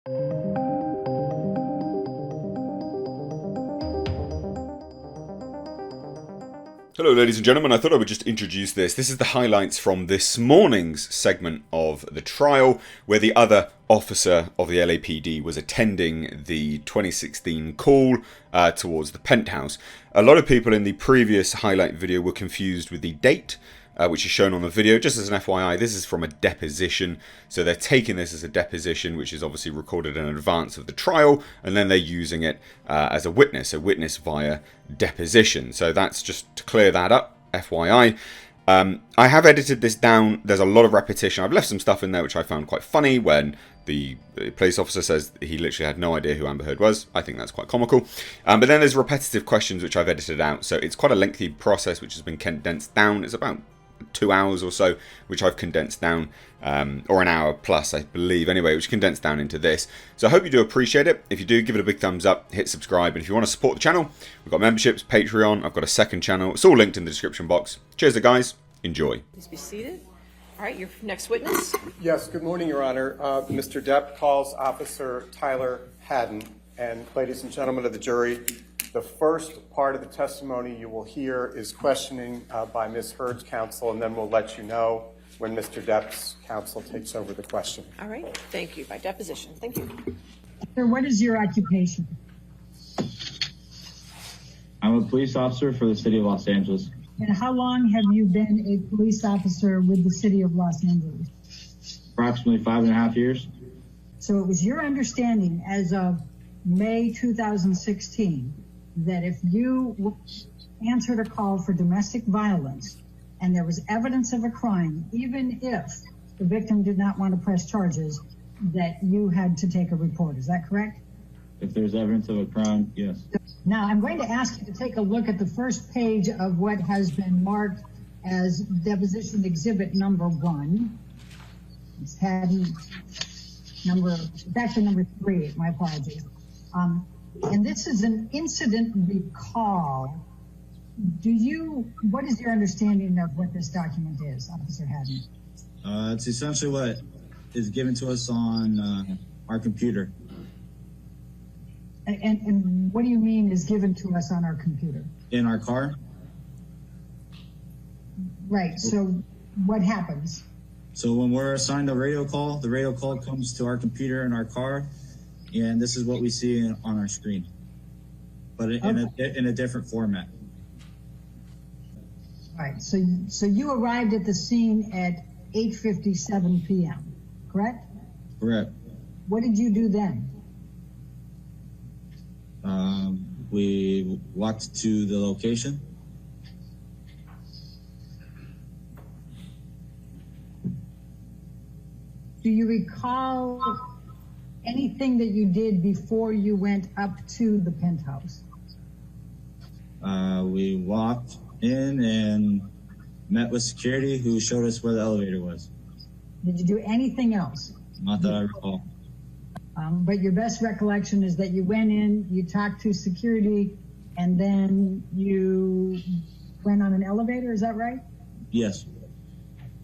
Hello ladies and gentlemen, I thought I would just introduce this. This is the highlights from this morning's segment of the trial where the other officer of the LAPD was attending the 2016 call towards the penthouse. A lot of people in the previous highlight video were confused with the date, which is shown on the video. Just as an FYI, this is from a deposition, so they're taking this as a deposition, which is obviously recorded in advance of the trial, and then they're using it as a witness via deposition. So that's just to clear that up, FYI. I have edited this down. There's a lot of repetition. I've left some stuff in there which I found quite funny when the police officer says he literally had no idea who Amber Heard was. I think that's quite comical. But then there's repetitive questions which I've edited out. So it's quite a lengthy process which has been condensed down. It's about 2 hours or so, which I've condensed down, or an hour plus, I believe, anyway, which condensed down into this. So I hope you do appreciate it. If you do, give it a big thumbs up, hit subscribe, and if you want to support the channel, we've got memberships, Patreon, I've got a second channel. It's all linked in the description box. Cheers, guys. Enjoy. Please be seated. All right, your next witness. Yes, good morning, Your Honor. Mr. Depp calls Officer Tyler Hadden, and ladies and gentlemen of the jury, the first part of the testimony you will hear is questioning by Ms. Heard's counsel, and then we'll let you know when Mr. Depp's counsel takes over the question. All right, thank you. By deposition. Thank you. Sir, what is your occupation? I'm a police officer for the city of Los Angeles. And how long have you been a police officer with the city of Los Angeles? Approximately 5.5 years. So it was your understanding as of May 2016 that if you answered a call for domestic violence and there was evidence of a crime, even if the victim did not want to press charges, that you had to take a report. Is that correct? If there's evidence of a crime, yes. Now, I'm going to ask you to take a look at the first page of what has been marked as deposition exhibit number 1. It's Hadden it's actually number 3, my apologies. And this is an incident recall. What is your understanding of what this document is, Officer Hadden? It's essentially what is given to us on our computer. And what do you mean is given to us on our computer? In our car. Right, so what happens? So when we're assigned a radio call, the radio call comes to our computer in our car, and this is what we see on our screen, but in a different format. All right, so you arrived at the scene at 8:57 p.m., correct? Correct. What did you do then? We walked to the location. Do you recall anything that you did before you went up to the penthouse? We walked in and met with security who showed us where the elevator was. Did you do anything else? Not that I recall. But your best recollection is that you went in, you talked to security, and then you went on an elevator, is that right? Yes.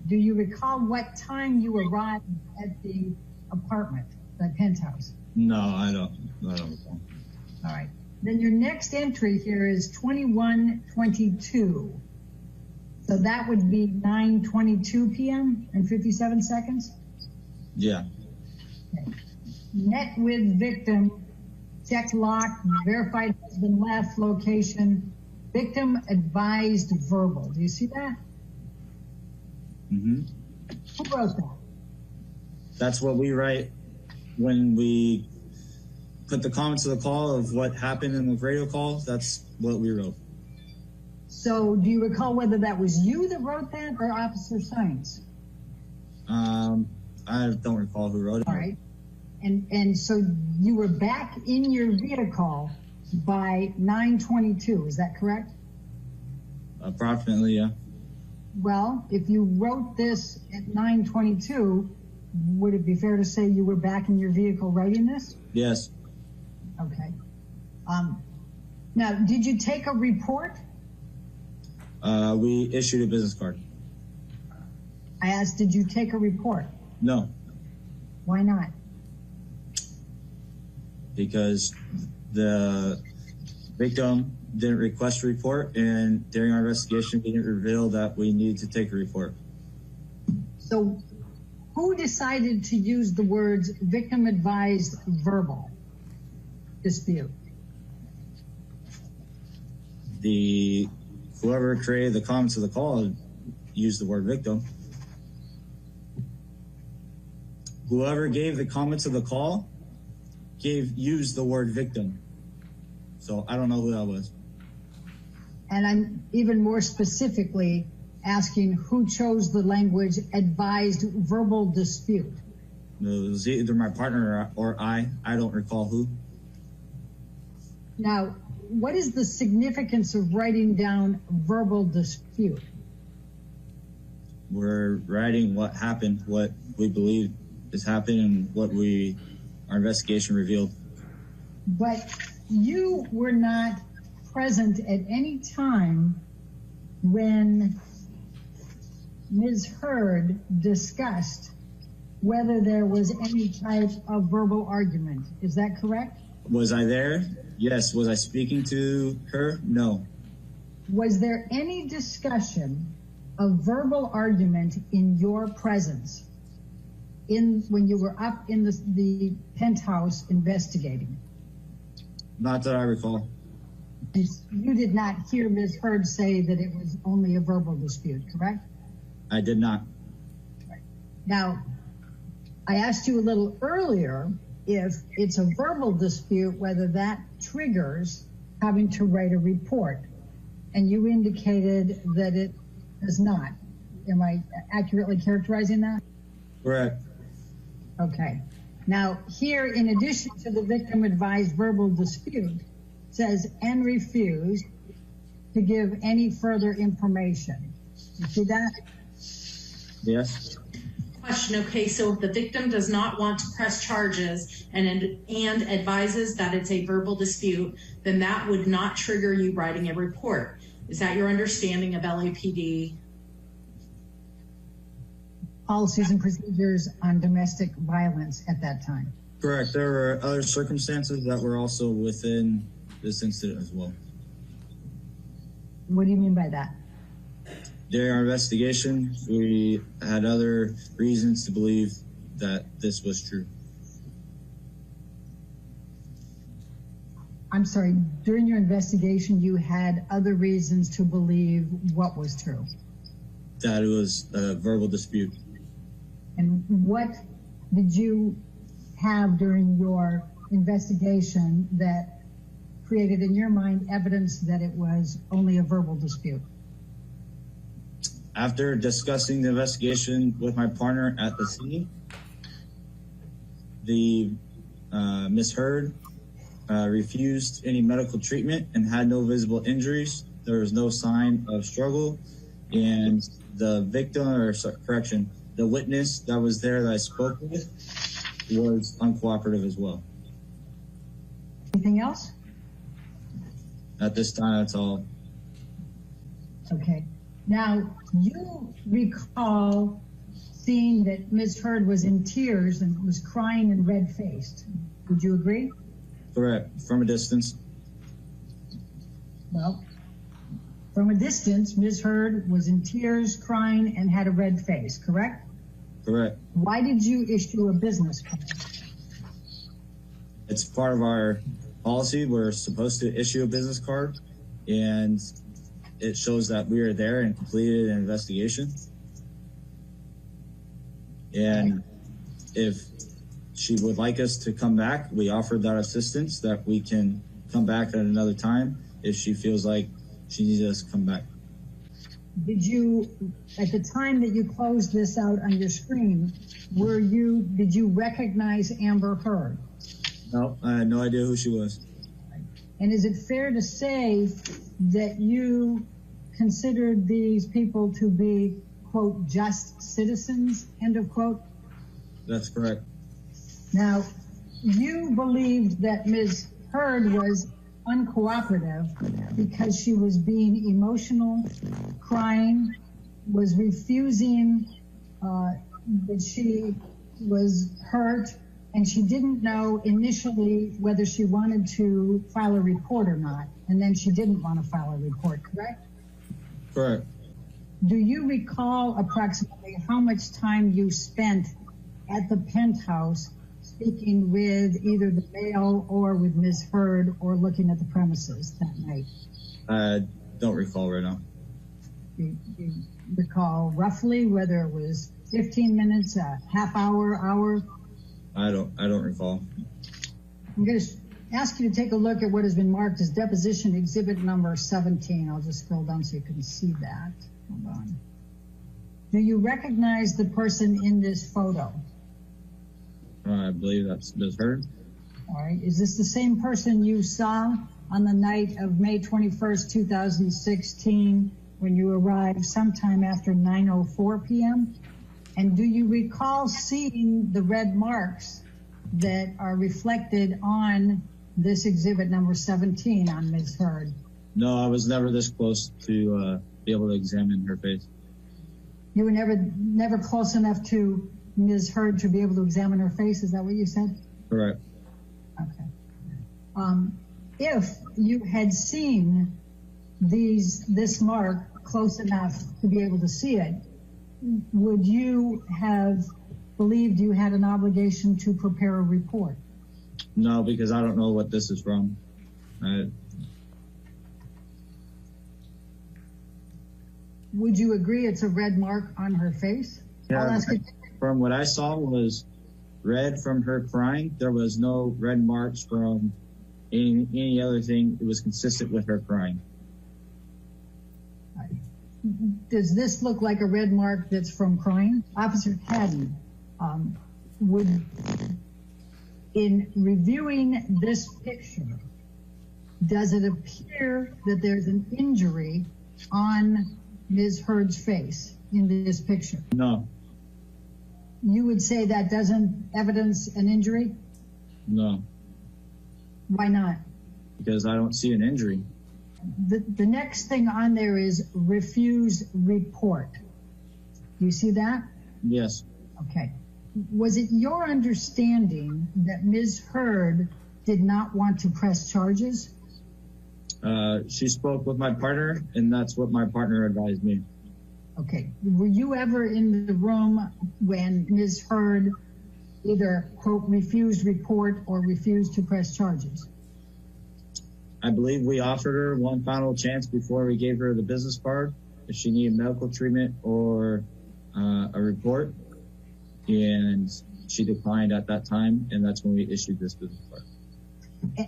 Do you recall what time you arrived at the apartment, the penthouse? No, I don't recall. All right. Then your next entry here is 21:22. So that would be 9:22 p.m. and 57 seconds? Yeah. Okay. Met with victim, checked lock, verified husband left location, victim advised verbal. Do you see that? Mm-hmm. Who wrote that? That's what we write when we put the comments of the call of what happened in the radio call. That's what we wrote. So do you recall whether that was you that wrote that or Officer Science? I don't recall who wrote it. All right. And so you were back in your vehicle by 9:22, is that correct? Approximately, yeah. Well, if you wrote this at 9:22, would it be fair to say you were back in your vehicle writing this? Yes. Okay. Now, did you take a report? We issued a business card. I asked, did you take a report? No. Why not? because the victim didn't request a report, and during our investigation, we didn't reveal that we needed to take a report. So who decided to use the words victim advised verbal dispute? Whoever created the comments of the call used the word victim. Whoever gave the comments of the call used the word victim. So I don't know who that was. And I'm even more specifically asking who chose the language advised verbal dispute. It was either my partner or I. I don't recall who. Now, what is the significance of writing down verbal dispute? We're writing what happened, what we believe is happening, and what our investigation revealed. But you were not present at any time when Ms. Heard discussed whether there was any type of verbal argument. Is that correct? Was I there? Yes. Was I speaking to her? No. Was there any discussion of verbal argument in your presence when you were up in the penthouse investigating? Not that I recall. You did not hear Ms. Heard say that it was only a verbal dispute, correct? I did not. Now, I asked you a little earlier if it's a verbal dispute, whether that triggers having to write a report. And you indicated that it does not. Am I accurately characterizing that? Correct. Okay. Now, here, in addition to the victim advised verbal dispute, says and refused to give any further information. You see that? Yes. Question. Okay, so if the victim does not want to press charges and advises that it's a verbal dispute, then that would not trigger you writing a report. Is that your understanding of LAPD policies and procedures on domestic violence at that time? Correct. There were other circumstances that were also within this incident as well. What do you mean by that? During our investigation, we had other reasons to believe that this was true. I'm sorry, during your investigation, you had other reasons to believe what was true? That it was a verbal dispute. And what did you have during your investigation that created in your mind evidence that it was only a verbal dispute? After discussing the investigation with my partner at the scene, the Ms. Heard refused any medical treatment and had no visible injuries. There was no sign of struggle, and the victim, or correction, the witness that was there that I spoke with was uncooperative as well. Anything else? At this time, that's all. Okay. Now, you recall seeing that Ms. Heard was in tears and was crying and red-faced. Would you agree? Correct. From a distance. Well, from a distance, Ms. Heard was in tears, crying, and had a red face, correct? Correct. Why did you issue a business card? It's part of our policy. We're supposed to issue a business card, and it shows that we are there and completed an investigation. And if she would like us to come back, we offered that assistance that we can come back at another time if she feels like she needs us to come back. Did you, at the time that you closed this out on your screen, did you recognize Amber Heard? No, I had no idea who she was. And is it fair to say that you considered these people to be, quote, just citizens, end of quote? That's correct. Now, you believed that Ms. Heard was uncooperative because she was being emotional, crying, was refusing that she was hurt, and she didn't know initially whether she wanted to file a report or not, and then she didn't want to file a report, correct? Correct. Do you recall approximately how much time you spent at the penthouse speaking with either the male or with Ms. Heard or looking at the premises that night? I don't recall right now. You recall roughly whether it was 15 minutes, a half hour, hour? I don't recall. I'm going to ask you to take a look at what has been marked as deposition exhibit number 17. I'll just scroll down so you can see that. Hold on. Do you recognize the person in this photo? I believe that's Ms. Heard. All right. Is this the same person you saw on the night of May 21st, 2016, when you arrived sometime after 9:04 p.m.? And do you recall seeing the red marks that are reflected on this exhibit number 17 on Ms. Heard? No, I was never this close to be able to examine her face. You were never close enough to Ms. Heard to be able to examine her face? Is that what you said? Correct. Okay. If you had seen this mark close enough to be able to see it, would you have believed you had an obligation to prepare a report? No, because I don't know what this is from. Would you agree it's a red mark on her face? Yeah, I'll ask you. from what I saw was red from her crying. There was no red marks from any other thing. It was consistent with her crying. Does this look like a red mark that's from crying? Officer Hadden, in reviewing this picture, does it appear that there's an injury on Ms. Heard's face in this picture? No. You would say that doesn't evidence an injury? No. Why not? Because I don't see an injury. The next thing on there is refuse report. Do you see that? Yes. Okay. Was it your understanding that Ms. Heard did not want to press charges? She spoke with my partner, and that's what my partner advised me. Okay. Were you ever in the room when Ms. Heard either, quote, refused report or refused to press charges? I believe we offered her one final chance before we gave her the business card if she needed medical treatment or a report, and she declined at that time, and that's when we issued this business card.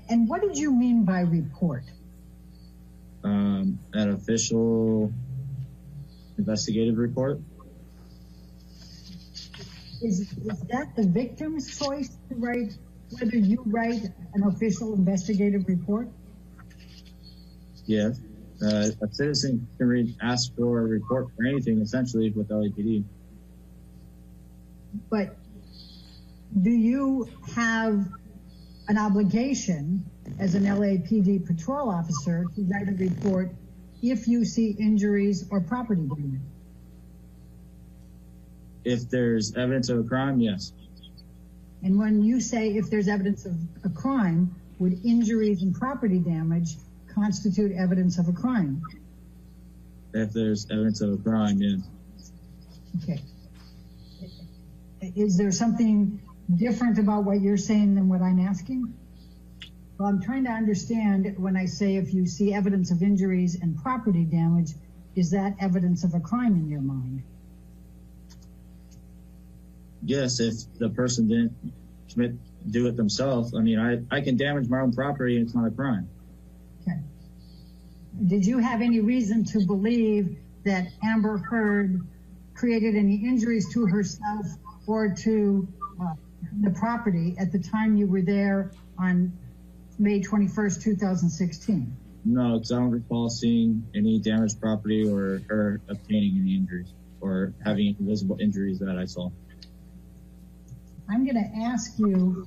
And what did you mean by report? An official investigative report. Is that the victim's choice to write, whether you write an official investigative report? Yes. A citizen can ask for a report for anything, essentially, with LAPD. But do you have an obligation as an LAPD patrol officer to write a report if you see injuries or property damage? If there's evidence of a crime, yes. And when you say if there's evidence of a crime, would injuries and property damage constitute evidence of a crime? If there's evidence of a crime, yes. Okay. Is there something different about what you're saying than what I'm asking? Well, I'm trying to understand when I say if you see evidence of injuries and property damage, is that evidence of a crime in your mind? Yes, if the person didn't do it themselves. I mean, I can damage my own property and it's not a crime. Okay. Did you have any reason to believe that Amber Heard created any injuries to herself or to the property at the time you were there on May 21st, 2016? No, because I don't recall seeing any damaged property or her obtaining any injuries or having visible injuries that I saw. I'm going to ask you,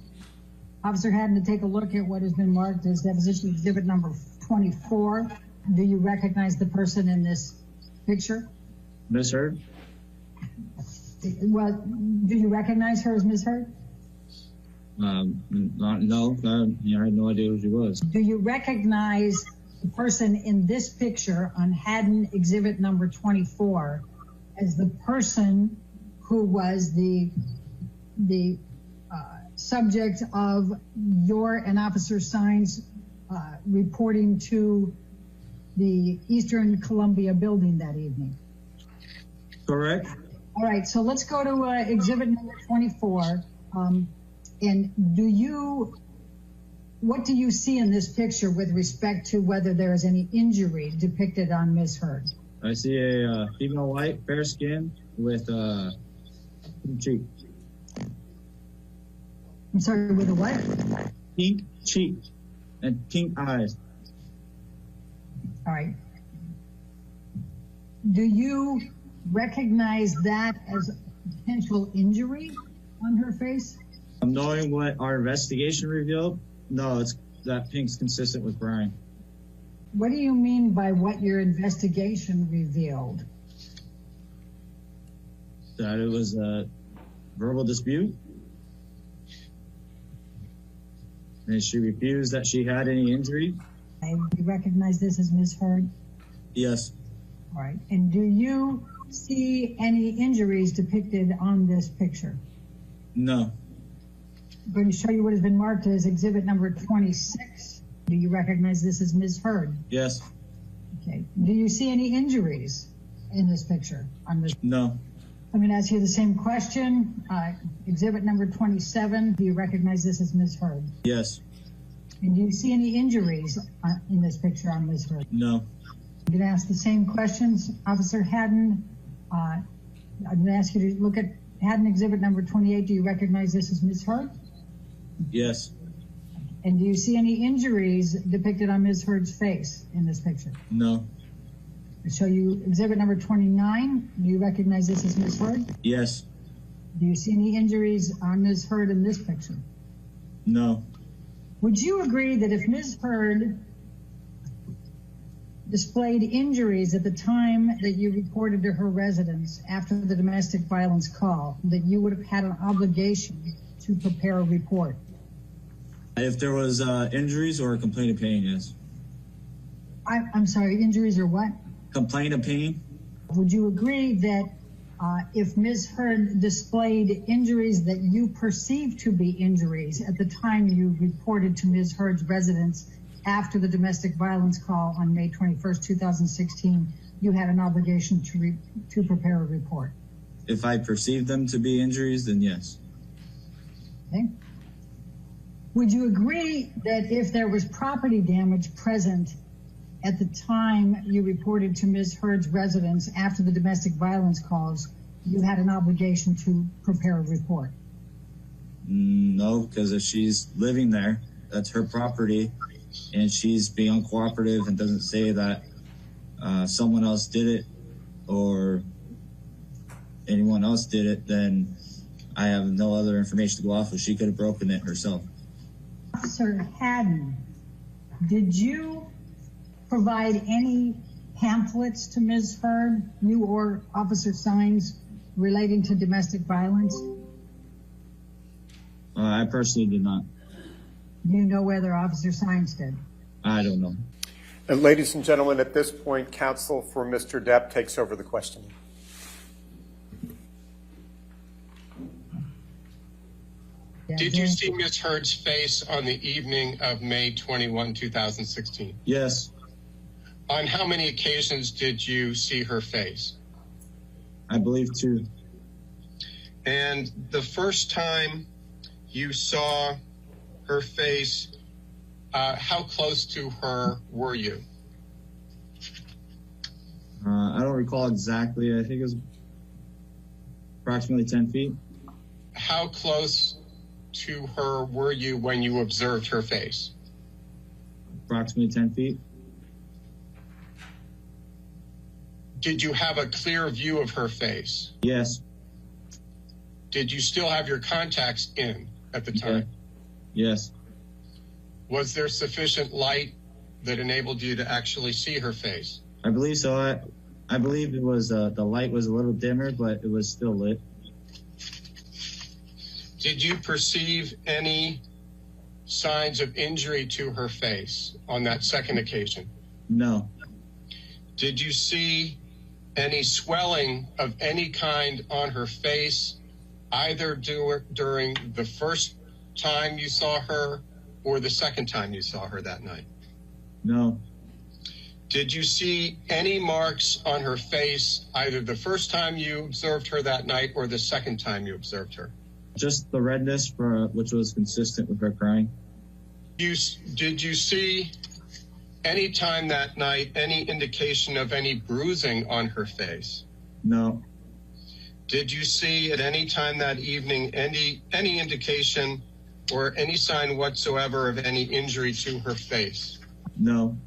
Officer Hadden, to take a look at what has been marked as deposition exhibit number 24. Do you recognize the person in this picture? Ms. Heard? Well, do you recognize her as Ms. Heard? No, I had no idea who she was. Do you recognize the person in this picture on Hadden exhibit number 24 as the person who was the subject of your and Officer Sines reporting to the Eastern Columbia building that evening? Correct. All right, so let's go to exhibit number 24. And what do you see in this picture with respect to whether there is any injury depicted on Ms. Heard? I see a female white, fair skin with cheek. I'm sorry, with a what? Pink cheek and pink eyes. All right. Do you recognize that as a potential injury on her face? Knowing what our investigation revealed, no, that pink's consistent with Brian. What do you mean by what your investigation revealed? That it was a verbal dispute. And she refused that she had any injury. Do you recognize this as Ms. Heard? Yes. All right. And do you see any injuries depicted on this picture? No. I'm going to show you what has been marked as exhibit number 26. Do you recognize this as Ms. Heard? Yes. Okay. Do you see any injuries in this picture? No. I'm going to ask you the same question. Exhibit number 27. Do you recognize this as Ms. Heard? Yes. And do you see any injuries in this picture on Ms. Heard? No. I'm going to ask the same questions. Officer Hadden, I'm going to ask you to look at Hadden exhibit number 28. Do you recognize this as Ms. Heard? Yes. And do you see any injuries depicted on Ms. Heard's face in this picture? No. I show you exhibit number 29. Do you recognize this as Ms. Heard? Yes. Do you see any injuries on Ms. Heard in this picture? No. Would you agree that if Ms. Heard displayed injuries at the time that you reported to her residence after the domestic violence call, that you would have had an obligation to prepare a report? If there was injuries or a complaint of pain, yes. I'm sorry, injuries or what? Complaint of pain? Would you agree that if Ms. Heard displayed injuries that you perceived to be injuries at the time you reported to Ms. Heard's residence after the domestic violence call on May 21st, 2016, you had an obligation to prepare a report? If I perceived them to be injuries, then yes. Okay. Would you agree that if there was property damage present at the time you reported to Ms. Heard's residence after the domestic violence calls, you had an obligation to prepare a report? No, because if she's living there, that's her property, and she's being uncooperative and doesn't say that someone else did it or anyone else did it, then I have no other information to go off of. She could have broken it herself. Officer Hadden, did you provide any pamphlets to Ms. Heard, you or Officer Sines, relating to domestic violence? I personally did not. Do you know whether Officer Sines did? I don't know. And ladies and gentlemen, at this point, counsel for Mr. Depp takes over the questioning. Did you see Ms. Heard's face on the evening of May 21, 2016? Yes. On how many occasions did you see her face? I believe 2. And the first time you saw her face, how close to her were you? I don't recall exactly. I think it was approximately 10 feet. How close to her were you when you observed her face? Approximately 10 feet. Did you have a clear view of her face? Yes. Did you still have your contacts in at the time? Yes. Was there sufficient light that enabled you to actually see her face? I believe so. I believe it was the light was a little dimmer, but it was still lit. Did you perceive any signs of injury to her face on that second occasion? No. Did you see any swelling of any kind on her face, either during the first time you saw her or the second time you saw her that night? No. Did you see any marks on her face, either the first time you observed her that night or the second time you observed her? Just the redness, which was consistent with her crying. Did you see any time that night any indication of any bruising on her face? No. Did you see at any time that evening any indication or any sign whatsoever of any injury to her face? No.